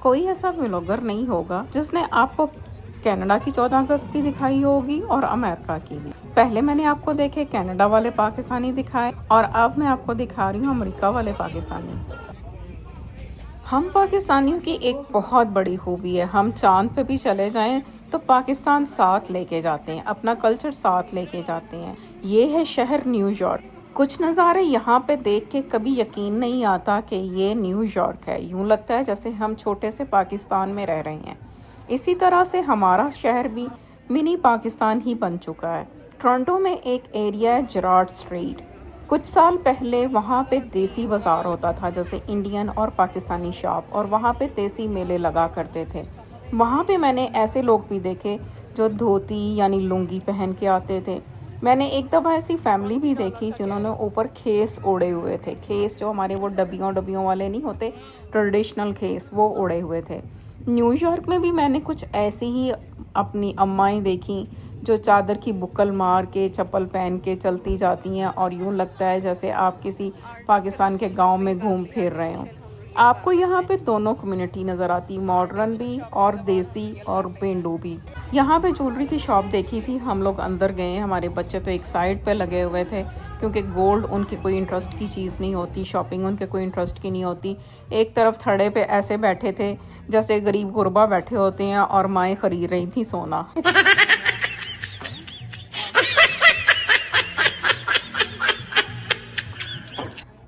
कोई ऐसा व्लॉगर नहीं होगा जिसने आपको कनाडा की 14 अगस्त की दिखाई होगी और अमेरिका की भी। पहले मैंने आपको देखे कनाडा वाले पाकिस्तानी दिखाए और अब मैं आपको दिखा रही हूँ अमेरिका वाले पाकिस्तानी। हम पाकिस्तानियों की एक बहुत बड़ी खूबी है, हम चांद पे भी चले जाएं तो पाकिस्तान साथ लेके जाते हैं, अपना कल्चर साथ लेके जाते हैं। ये है शहर न्यूयॉर्क। कुछ नज़ारे यहाँ पे देख के कभी यकीन नहीं आता कि ये न्यूयॉर्क है। यूँ लगता है जैसे हम छोटे से पाकिस्तान में रह रहे हैं। इसी तरह से हमारा शहर भी मिनी पाकिस्तान ही बन चुका है। टोरंटो में एक एरिया है जेरार्ड स्ट्रीट। कुछ साल पहले वहाँ पे देसी बाज़ार होता था, जैसे इंडियन और पाकिस्तानी शॉप, और वहाँ पे देसी मेले लगा करते थे। वहाँ पे मैंने ऐसे लोग भी देखे जो धोती यानी लुंगी पहन के आते थे। मैंने एक दफ़ा ऐसी फैमिली भी देखी जिन्होंने ऊपर खेस ओढ़े हुए थे। खेस जो हमारे वो डब्बियों वाले नहीं होते, ट्रेडिशनल खेस, वो ओढ़े हुए थे। न्यूयॉर्क में भी मैंने कुछ ऐसी ही अपनी अम्माएँ देखी जो चादर की बुक्कल मार के चप्पल पहन के चलती जाती हैं और यूँ लगता है जैसे आप किसी पाकिस्तान के गांव में घूम फिर रहे हों। आपको यहाँ पे दोनों कम्युनिटी नज़र आती, मॉडर्न भी और देसी और पेंडू भी। यहाँ पे ज्वेलरी की शॉप देखी थी, हम लोग अंदर गए, हमारे बच्चे तो एक साइड पे लगे हुए थे क्योंकि गोल्ड उनकी कोई इंटरेस्ट की चीज़ नहीं होती, शॉपिंग उनके कोई इंटरेस्ट की नहीं होती। एक तरफ थड़े पे ऐसे बैठे थे जैसे गरीब गुरबा बैठे होते हैं और माएँ खरीद रही थी सोना।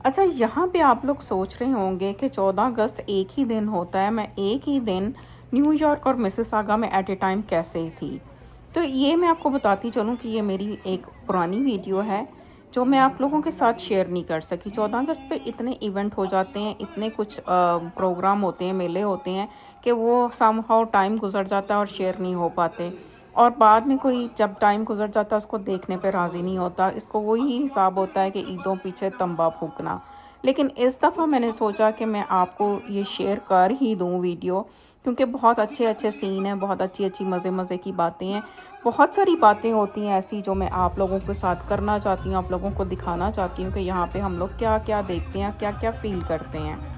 अच्छा, यहाँ पे आप लोग सोच रहे होंगे कि 14 अगस्त एक ही दिन होता है, मैं एक ही दिन न्यूयॉर्क और मिसिसागा में एट ए टाइम कैसे थी। तो ये मैं आपको बताती चलूँ कि ये मेरी एक पुरानी वीडियो है जो मैं आप लोगों के साथ शेयर नहीं कर सकी। 14 अगस्त पे इतने इवेंट हो जाते हैं, इतने कुछ प्रोग्राम होते हैं, मेले होते हैं कि वो समहाउ टाइम गुजर जाता है और शेयर नहीं हो पाते। और बाद में कोई जब टाइम गुजर जाता है उसको देखने पे राज़ी नहीं होता। इसको वही हिसाब होता है कि ईदों पीछे तंबा फूकना। लेकिन इस दफ़ा मैंने सोचा कि मैं आपको ये शेयर कर ही दूँ वीडियो, क्योंकि बहुत अच्छे अच्छे सीन हैं, बहुत अच्छी अच्छी मज़े की बातें हैं। बहुत सारी बातें होती हैं ऐसी जो मैं आप लोगों के साथ करना चाहती हूँ, आप लोगों को दिखाना चाहती हूँ कि यहाँ पे हम लोग क्या क्या देखते हैं, क्या क्या फ़ील करते हैं।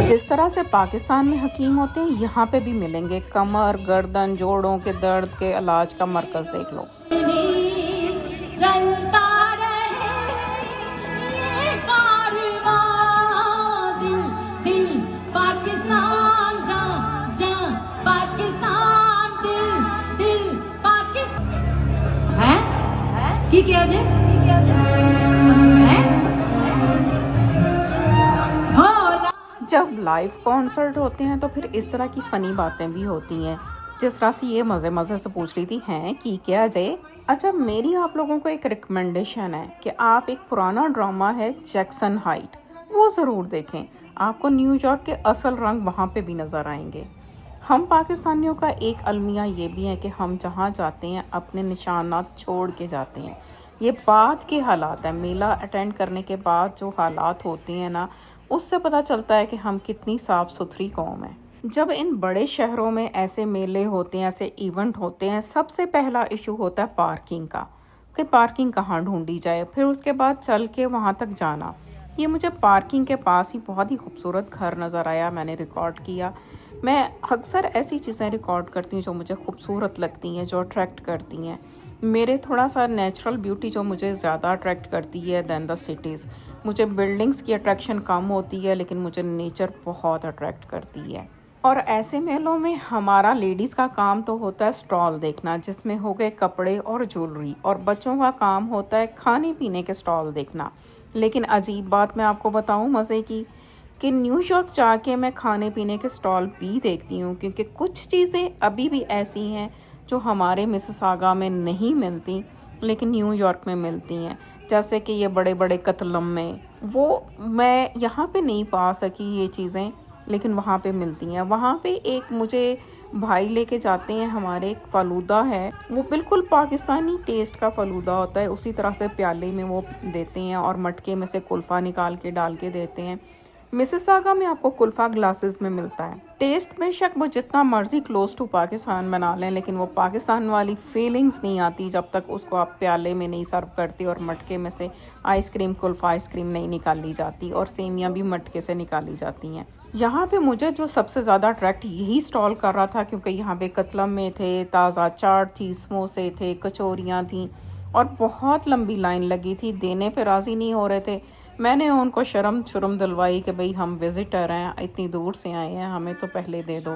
जिस तरह से पाकिस्तान में हकीम होते हैं, यहाँ पे भी मिलेंगे। कमर, गर्दन, जोड़ों के दर्द के इलाज का मरकज़ देख लो। क्या जे? जब लाइव कॉन्सर्ट होते हैं तो फिर इस तरह की फ़नी बातें भी होती हैं। जिस तरह से ये मज़े से पूछ रही थी हैं कि क्या जे। अच्छा, मेरी आप लोगों को एक रिकमेंडेशन है कि आप एक पुराना ड्रामा है जैक्सन हाइट, वो ज़रूर देखें। आपको न्यूयॉर्क के असल रंग वहाँ पे भी नज़र आएंगे। हम पाकिस्तानियों का एक अलमिया ये भी है कि हम जहाँ जाते हैं अपने निशानात छोड़ के जाते हैं। ये बाद के हालात हैं, मेला अटेंड करने के बाद जो हालात होते हैं ना, उससे पता चलता है कि हम कितनी साफ़ सुथरी कौम है। जब इन बड़े शहरों में ऐसे मेले होते हैं, ऐसे इवेंट होते हैं, सबसे पहला इशू होता है पार्किंग का, कि पार्किंग कहाँ ढूंढी जाए। फिर उसके बाद चल के वहाँ तक जाना। ये मुझे पार्किंग के पास ही बहुत ही खूबसूरत घर नज़र आया, मैंने रिकॉर्ड किया। मैं अक्सर ऐसी चीज़ें रिकॉर्ड करती हूँ जो मुझे खूबसूरत लगती हैं, जो अट्रैक्ट करती हैं। मेरे थोड़ा सा नेचुरल ब्यूटी जो मुझे ज़्यादा अट्रैक्ट करती है दैन द सिटीज़। मुझे बिल्डिंग्स की अट्रैक्शन कम होती है, लेकिन मुझे नेचर बहुत अट्रैक्ट करती है। और ऐसे मेलों में हमारा लेडीज़ का काम तो होता है स्टॉल देखना, जिसमें हो गए कपड़े और ज्वेलरी, और बच्चों का काम होता है खाने पीने के स्टॉल देखना। लेकिन अजीब बात मैं आपको बताऊं मज़े की, कि न्यूयॉर्क जाके मैं खाने पीने के स्टॉल भी देखती हूँ, क्योंकि कुछ चीज़ें अभी भी ऐसी हैं जो हमारे मिसिसागा में नहीं मिलती लेकिन न्यूयॉर्क में मिलती हैं। जैसे कि ये बड़े बड़े कतलम में, वो मैं यहाँ पे नहीं पा सकी ये चीज़ें, लेकिन वहाँ पे मिलती हैं। वहाँ पे एक मुझे भाई लेके जाते हैं हमारे, एक फ़लूदा है, वो बिल्कुल पाकिस्तानी टेस्ट का फ़लूदा होता है। उसी तरह से प्याले में वो देते हैं और मटके में से कुल्फ़ा निकाल के डाल के देते हैं। मिसिसागा में आपको कुल्फा ग्लासेस में मिलता है। टेस्ट बेशक वो जितना मर्जी क्लोज टू पाकिस्तान बना लें, लेकिन वो पाकिस्तान वाली फीलिंग्स नहीं आती जब तक उसको आप प्याले में नहीं सर्व करती और मटके में से आइसक्रीम, कुल्फा आइसक्रीम नहीं निकाली जाती और सेमियां भी मटके से निकाली जाती हैं। यहाँ पे मुझे जो सबसे ज़्यादा अट्रैक्ट यही स्टॉल कर रहा था, क्योंकि यहाँ पे कतलम में थे, ताज़ा चाट थी, समोसे थे, कचौरियाँ थी और बहुत लंबी लाइन लगी थी। देने पे राज़ी नहीं हो रहे थे। मैंने उनको शर्म शुरम दिलवाई कि भाई हम विज़िटर हैं, इतनी दूर से आए हैं, हमें तो पहले दे दो।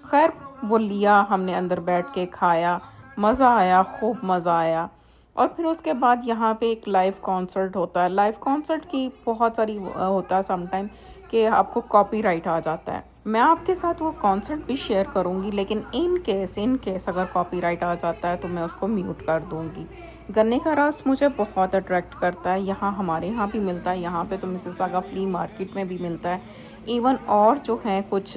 खैर वो लिया, हमने अंदर बैठ के खाया, मज़ा आया, खूब मज़ा आया। और फिर उसके बाद यहाँ पे एक लाइव कॉन्सर्ट होता है। लाइव कॉन्सर्ट की बहुत सारी होता है समटाइम कि आपको कॉपीराइट आ जाता है। मैं आपके साथ वो कॉन्सर्ट भी शेयर करूँगी, लेकिन इन केस अगर कॉपीराइट आ जाता है तो मैं उसको म्यूट कर दूँगी। गन्ने का रस मुझे बहुत अट्रैक्ट करता है। यहाँ हमारे यहाँ भी मिलता है, यहाँ पे तो मिसिसागा फ्ली मार्केट में भी मिलता है। इवन और जो हैं कुछ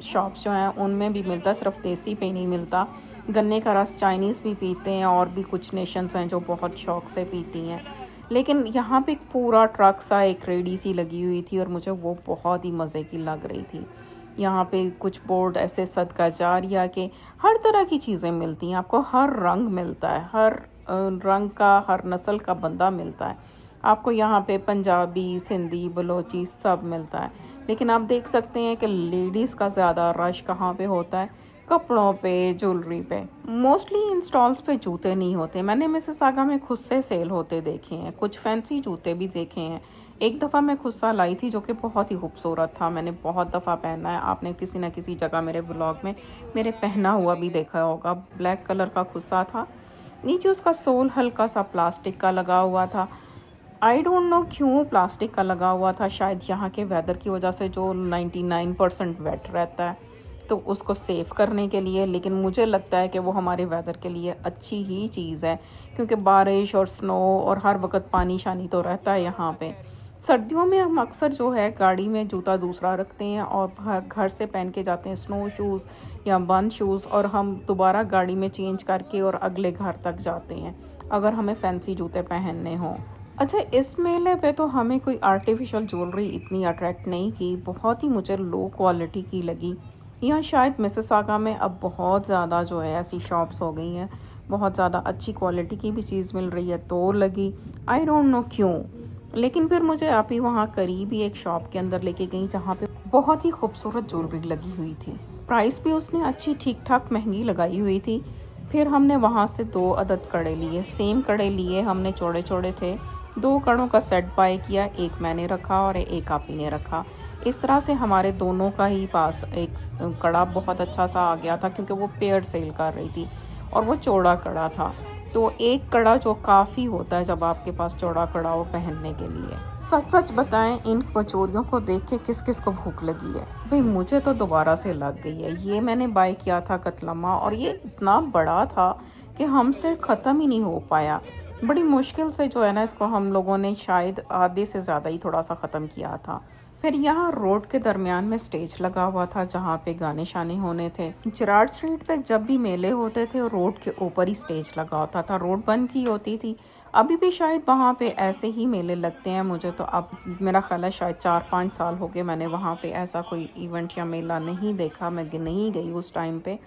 शॉप्स जो हैं उनमें भी मिलता है, सिर्फ देसी पे नहीं मिलता। गन्ने का रस चाइनीज़ भी पीते हैं और भी कुछ नेशंस हैं जो बहुत शौक से पीती हैं। लेकिन यहाँ पे एक पूरा ट्रक सा, एक रेडी सी लगी हुई थी और मुझे वो बहुत ही मज़े की लग रही थी। यहाँ पे कुछ बोर्ड ऐसे सदका जारिया के हर तरह की चीज़ें मिलती हैं, आपको हर रंग मिलता है, हर रंग का, हर नस्ल का बंदा मिलता है आपको। यहाँ पे पंजाबी, सिंधी, बलोची सब मिलता है। लेकिन आप देख सकते हैं कि लेडीज़ का ज़्यादा रश कहाँ पे होता है, कपड़ों पे, ज्वेलरी पे। मोस्टली इन स्टॉल्स पे जूते नहीं होते। मैंने मिसिसागा में खुद से सेल होते देखे हैं, कुछ फैंसी जूते भी देखे हैं। एक दफ़ा मैं खुद सा लाई थी जो कि बहुत ही खूबसूरत था, मैंने बहुत दफ़ा पहना है। आपने किसी न किसी जगह मेरे व्लॉग में मेरे पहना हुआ भी देखा होगा। ब्लैक कलर का खुस्सा था, नीचे उसका सोल हल्का सा प्लास्टिक का लगा हुआ था। आई डोंट नो क्यों प्लास्टिक का लगा हुआ था, शायद यहाँ के वेदर की वजह से जो 99% वेट रहता है तो उसको सेव करने के लिए। लेकिन मुझे लगता है कि वो हमारे वेदर के लिए अच्छी ही चीज़ है, क्योंकि बारिश और स्नो और हर वक्त पानी शानी तो रहता है यहाँ पे। सर्दियों में हम अक्सर जो है गाड़ी में जूता दूसरा रखते हैं और घर से पहन के जाते हैं स्नो शूज़ या बंद शूज़, और हम दोबारा गाड़ी में चेंज करके और अगले घर तक जाते हैं अगर हमें फैंसी जूते पहनने हों। अच्छा, इस मेले पे तो हमें कोई आर्टिफिशियल ज्वेलरी इतनी अट्रैक्ट नहीं की, बहुत ही मुझे लो क्वालिटी की लगी। यहाँ शायद मिसिसागा में अब बहुत ज़्यादा जो है ऐसी शॉप्स हो गई हैं, बहुत ज़्यादा अच्छी क्वालिटी की भी चीज़ मिल रही है तो लगी, आई डोंट नो क्यों। लेकिन फिर मुझे आप ही वहाँ करीब ही एक शॉप के अंदर लेके गई जहाँ पे बहुत ही खूबसूरत ज्वेलरी लगी हुई थी। प्राइस भी उसने अच्छी ठीक ठाक महंगी लगाई हुई थी। फिर हमने वहाँ से 2 अदद कड़े लिए, सेम कड़े लिए हमने, चौड़े चौड़े थे। 2 कड़ों का सेट बाय किया, एक मैंने रखा और एक आप ही ने रखा। इस तरह से हमारे दोनों का ही पास एक कड़ा बहुत अच्छा सा आ गया था, क्योंकि वो पेयर सेल कर रही थी और वो चौड़ा कड़ा था। तो एक कड़ा जो काफ़ी होता है जब आपके पास चौड़ा कड़ा हो पहनने के लिए। सच सच बताएं, इन कचौरियों को देख के किस किस को भूख लगी है? भाई मुझे तो दोबारा से लग गई है। ये मैंने बाय किया था कतलमा और ये इतना बड़ा था कि हमसे ख़त्म ही नहीं हो पाया। बड़ी मुश्किल से जो है ना इसको हम लोगों ने शायद आधे से ज़्यादा ही थोड़ा सा ख़त्म किया था। फिर यहाँ रोड के दरमियान में स्टेज लगा हुआ था जहाँ पे गाने शाने होने थे। जेरार्ड स्ट्रीट पे जब भी मेले होते थे रोड के ऊपर ही स्टेज लगा होता था, रोड बंद की होती थी। अभी भी शायद वहाँ पे ऐसे ही मेले लगते हैं। मुझे तो अब मेरा ख्याल है शायद 4-5 साल हो गए मैंने वहाँ पे ऐसा कोई इवेंट या मेला नहीं देखा। मैं नहीं गई उस टाइम पे,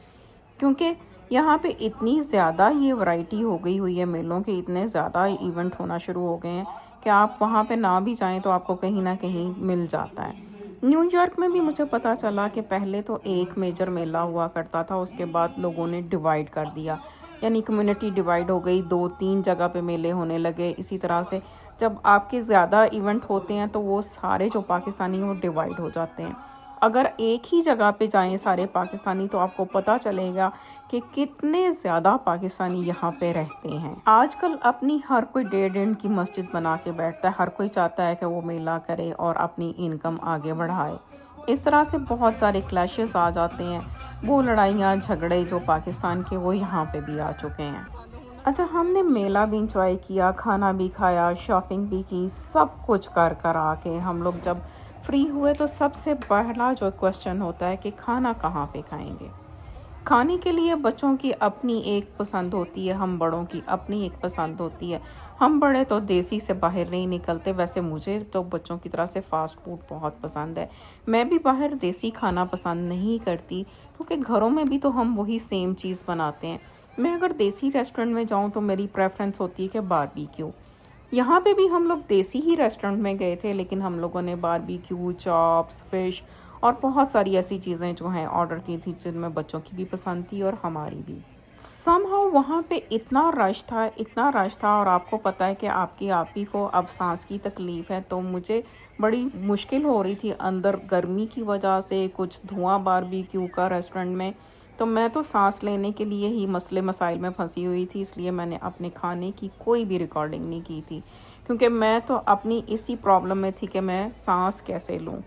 क्योंकि यहाँ पे इतनी ज़्यादा ये वैरायटी हो गई हुई है मेलों के, इतने ज़्यादा इवेंट होना शुरू हो गए हैं कि आप वहाँ पे ना भी जाएं तो आपको कहीं ना कहीं मिल जाता है। न्यूयॉर्क में भी मुझे पता चला कि पहले तो एक मेजर मेला हुआ करता था, उसके बाद लोगों ने डिवाइड कर दिया, यानी कम्युनिटी डिवाइड हो गई, 2-3 जगह पे मेले होने लगे। इसी तरह से जब आपके ज़्यादा इवेंट होते हैं तो वो सारे जो पाकिस्तानी वो डिवाइड हो जाते हैं। अगर एक ही जगह पे जाएं सारे पाकिस्तानी तो आपको पता चलेगा कि कितने ज़्यादा पाकिस्तानी यहाँ पे रहते हैं। आजकल अपनी हर कोई 1.5 की मस्जिद बना के बैठता है, हर कोई चाहता है कि वो मेला करे और अपनी इनकम आगे बढ़ाए। इस तरह से बहुत सारे क्लैशेस आ जाते हैं, वो लड़ाइयाँ झगड़े जो पाकिस्तान के वो यहाँ पे भी आ चुके हैं। अच्छा, हमने मेला भी इंजॉय किया, खाना भी खाया, शॉपिंग भी की, सब कुछ कर कर आके हम लोग जब फ्री हुए तो सबसे पहला जो क्वेश्चन होता है कि खाना कहाँ पे खाएंगे। खाने के लिए बच्चों की अपनी एक पसंद होती है, हम बड़ों की अपनी एक पसंद होती है। हम बड़े तो देसी से बाहर नहीं निकलते। वैसे मुझे तो बच्चों की तरह से फ़ास्ट फूड बहुत पसंद है। मैं भी बाहर देसी खाना पसंद नहीं करती, क्योंकि घरों में भी तो हम वही सेम चीज़ बनाते हैं। मैं अगर देसी रेस्टोरेंट में जाऊँ तो मेरी प्रेफ़रेंस होती है कि बारबेक्यू। यहाँ पे भी हम लोग देसी ही रेस्टोरेंट में गए थे, लेकिन हम लोगों ने बारबेक्यू, चॉप्स, फ़िश और बहुत सारी ऐसी चीज़ें जो हैं ऑर्डर की थी, जिनमें बच्चों की भी पसंद थी और हमारी भी। समहाउ वहाँ पे इतना रश था, और आपको पता है कि आपकी आप ही को अब सांस की तकलीफ़ है, तो मुझे बड़ी मुश्किल हो रही थी अंदर गर्मी की वजह से, कुछ धुआं बारबेक्यू का रेस्टोरेंट में। तो मैं तो सांस लेने के लिए ही मसले मसाइल में फंसी हुई थी, इसलिए मैंने अपने खाने की कोई भी रिकॉर्डिंग नहीं की थी, क्योंकि मैं तो अपनी इसी प्रॉब्लम में थी कि मैं सांस कैसे लूँ।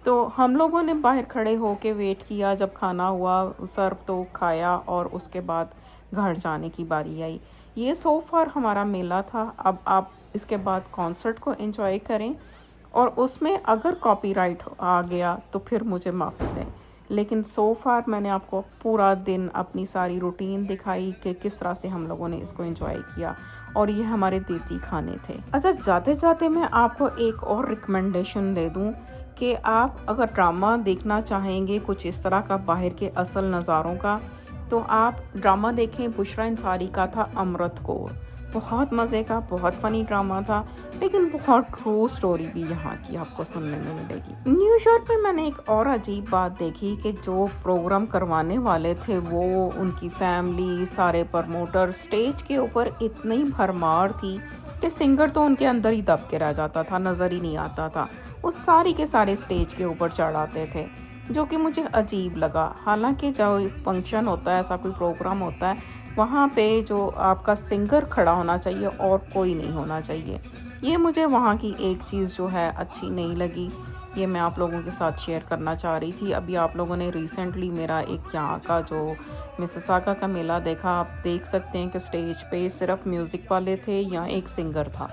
तो हम लोगों ने बाहर खड़े होके वेट किया, जब खाना हुआ सर्व तो खाया, और उसके बाद घर जाने की बारी आई। ये सो फार हमारा मेला था। अब आप इसके बाद कॉन्सर्ट को एंजॉय करें, और उसमें अगर कॉपीराइट आ गया तो फिर मुझे माफ़ी दें। लेकिन सो फार मैंने आपको पूरा दिन अपनी सारी रूटीन दिखाई कि किस तरह से हम लोगों ने इसको एंजॉय किया, और ये हमारे देसी खाने थे। अच्छा, जाते जाते मैं आपको एक और रिकमेंडेशन दे दूं कि आप अगर ड्रामा देखना चाहेंगे कुछ इस तरह का बाहर के असल नज़ारों का, तो आप ड्रामा देखें। बुशरा अंसारी का था अमृत कौर। बहुत मज़े का, बहुत फ़नी ड्रामा था, लेकिन बहुत ट्रू स्टोरी भी यहाँ की आपको सुनने में मिलेगी। न्यूयॉर्क में मैंने एक और अजीब बात देखी कि जो प्रोग्राम करवाने वाले थे, वो उनकी फैमिली, सारे प्रमोटर, स्टेज के ऊपर इतनी भरमार थी कि सिंगर तो उनके अंदर ही दब के रह जाता था, नज़र ही नहीं आता था। उस सारी के सारे स्टेज के ऊपर चढ़ाते थे, जो कि मुझे अजीब लगा। हालांकि जब फंक्शन होता है, ऐसा कोई प्रोग्राम होता है, वहाँ पे जो आपका सिंगर खड़ा होना चाहिए और कोई नहीं होना चाहिए। ये मुझे वहाँ की एक चीज़ जो है अच्छी नहीं लगी। ये मैं आप लोगों के साथ शेयर करना चाह रही थी। अभी आप लोगों ने रिसेंटली मेरा एक यहाँ का जो मिसिसागा का मेला देखा, आप देख सकते हैं कि स्टेज पे सिर्फ म्यूज़िक वाले थे या एक सिंगर था।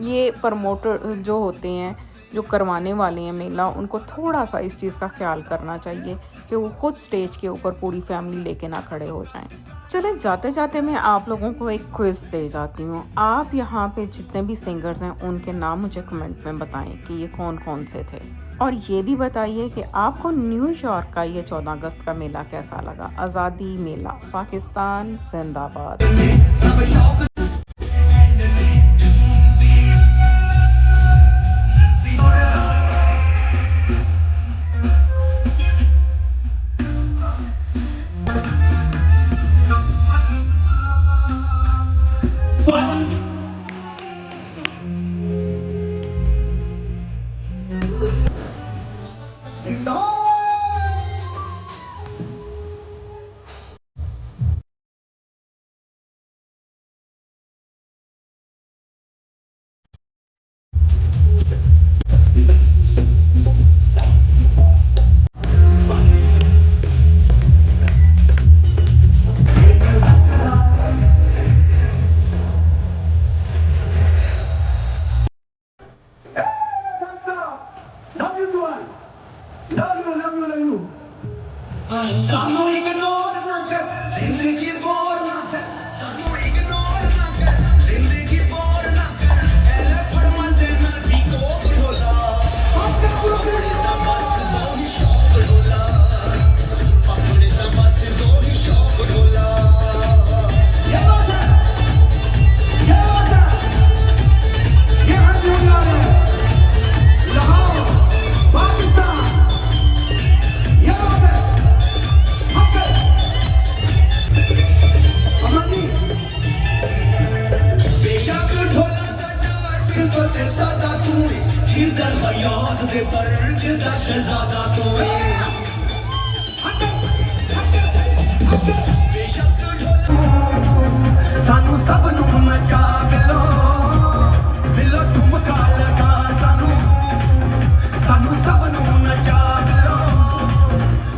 ये प्रमोटर जो होते हैं, जो करवाने वाले हैं मेला, उनको थोड़ा सा इस चीज़ का ख्याल करना चाहिए कि वो खुद स्टेज के ऊपर पूरी फैमिली लेके ना खड़े हो जाएं। चले, जाते जाते मैं आप लोगों को एक क्विज़ दे जाती हूँ। आप यहाँ पे जितने भी सिंगर्स हैं, उनके नाम मुझे कमेंट में बताएं कि ये कौन कौन से थे, और ये भी बताइए कि आपको न्यूयॉर्क का ये 14 अगस्त का मेला कैसा लगा। आज़ादी मेला, पाकिस्तान जिंदाबाद। ਸਾਨੂੰ ਇਗਨੋਰ ਨਾ ਕਰ ਜ਼ਿੰਦਗੀ ਬੋਰ ਨਾ ਕਰ ਸਾਨੂੰ ਇਗਨੋਰ ਨਾ ਕਰ ਜ਼ਿੰਦਗੀ ਬੋਰ ਨਾ ਕਰ ਐਲੇ ਫੜ ਮਜ਼ੇ ਨਾਲ ਵੀ ਕੋਕ ਢੋਲਾ ਆਪਣੇ ਤਾਂ ਬਸ ਦੋ ਹੀ ਸ਼ੌਕ ਢੋਲਾ ਆਪਣੇ ਤਾਂ ਬਸ ਦੋ ਹੀ ਸ਼ੌਕ ਢੋਲਾ ये बात है ये बात है ये हम लोग लाहौर पाकिस्तान ये बात है बेशक ढोला सजा सिर्फ ते सादा तू ही जरा याद दे पर दिल शहजादा तू बेशक ढोला सानू सब नू मचा लो दिलो ठुमका लगा सानू सब नू नचा लो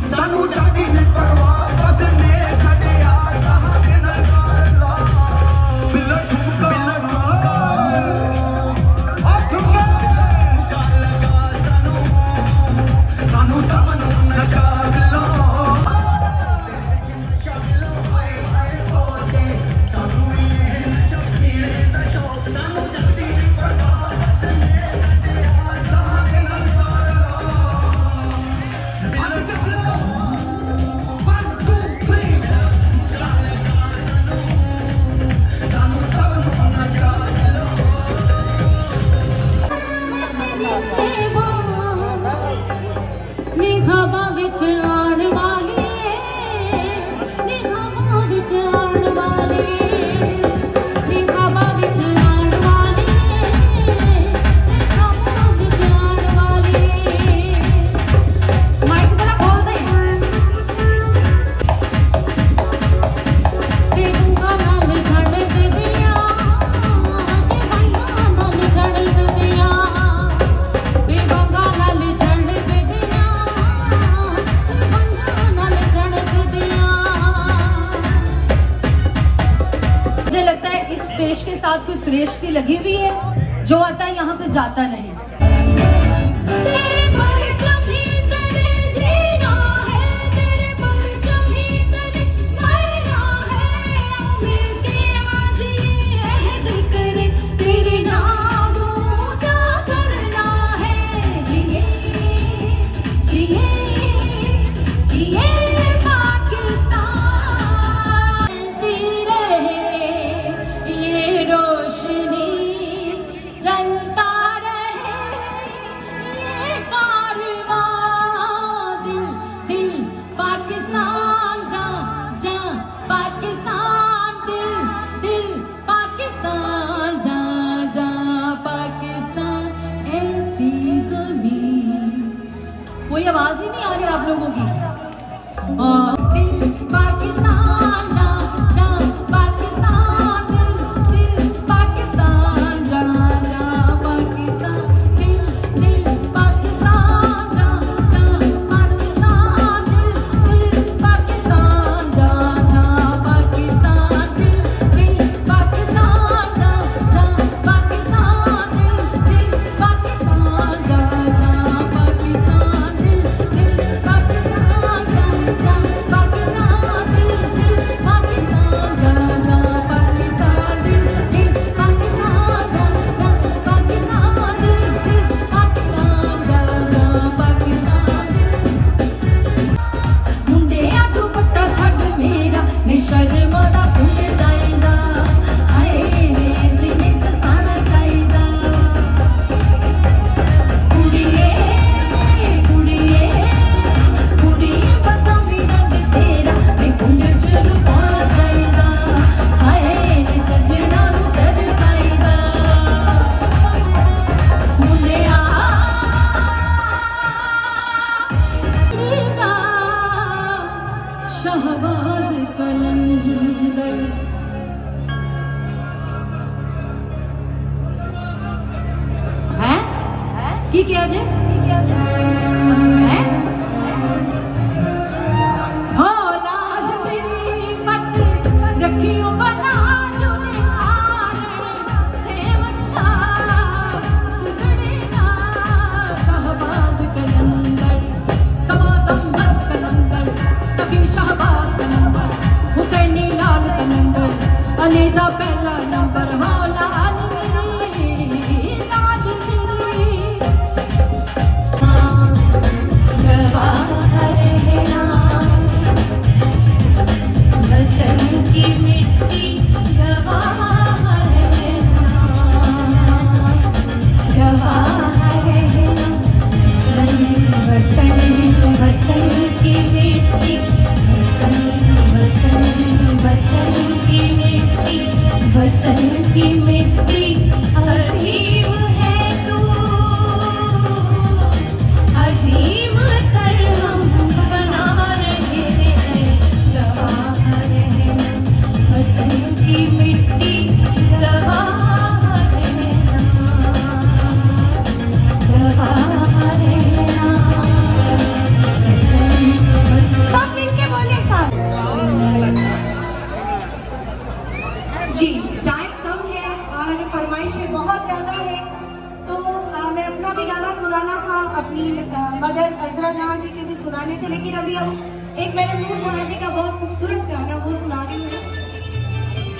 सानू जागी ने परवाह बस ने साडे आसा दे नसार ला दिलो ठुमका लगा सानू सब नू नचा लो विच आण वाली नी हवा विच आण वाली नी हवा विच आण वाली नी हवा विच आण वाली माइक जरा खोल दे ते गंगा नाल झड़क दिया ते गंगा नाल झड़क दिया ते गंगा नाल झड़क दिया ते गंगा नाल झड़क दिया। मुझे लगता है इस देश के साथ कुछ श्रेष्ठी लगी हुई है, जो आता है यहाँ से जाता नहीं। तेरे परचम भीतर जीना है, तेरे परचम भीतर मरना है, आओ मिलके आज ये अहद करें, तेरे नाम ऊंचा करना है। जिए जिए जिए पाकिस्तान, जलती रहे ये रोशनी, जलता रहे ये कारवां, दिल दिल पाकिस्तान, जा जा पाकिस्तान, दिल दिल पाकिस्तान, जा जा पाकिस्तान, ऐसी ज़मीन। कोई आवाज ही नहीं आ रही आप लोगों की। दिल पाकिस्तान, जा जा पाकिस्तान, दिल दिल पाकिस्तान, जा जा पाकिस्तान, दिल दिल पाकिस्तान, जा जा पाकिस्तान, दिल दिल पाकिस्तान, जा जा पाकिस्तान, दिल दिल पाकिस्तान, जा जा पाकिस्तान, दिल दिल पाकिस्तान, जा जा पाकिस्तान, दिल दिल पाकिस्तान, जा जा पाकिस्तान, दिल दिल पाकिस्तान, जा जा पाकिस्तान, दिल दिल पाकिस्तान, जा जा पाकिस्तान, दिल दिल पाकिस्तान, जा जा पाकिस्तान। मुंडे आटू पट्टा छड़ मेरा ने शर्म दा भुल जाएगा, हाय रे जिन्हें सताना चाहिदा। कुड़िए कुड़िए कुड़िए पता भी रंग तेरा ने कुंड च लुकाना चाहिदा, हाय रे सजना नू तरसाईदा। मुंडिया दा शहबाज कलंदर है की किया जे है हो लाज मेरी मत रखियो बना जोने सेवंता सुगड़ेगा शहबाज कलंदर, तमातम मस्त कलंदर, सभी शहबाज कलंदर, हुसैनी लाल कलंदर, अनीता पहला नंबर, हो लाल मेरी लाल मेरी। वतन की मिट्टी गवाह रहना, गवाह रहना, वतन वतन की मिट्टी, वतन वतन वतन की मिट्टी, वतन की मिट्टी अजीम है तू, अजीम कर हम बना रहे हैं, गवाह रहना, वतन की मिट्टी गवाह रहना, गवाह रहना, सब मिलके बोले साहब। जी टाइम कम है और फरमाइशें बहुत ज़्यादा है, तो मैं अपना भी गाना सुनाना था, अपनी मदर अजरा जहाँ जी के भी सुनाने थे, लेकिन अभी हम एक मैंने नूर जहाँ जी का बहुत खूबसूरत गाना वो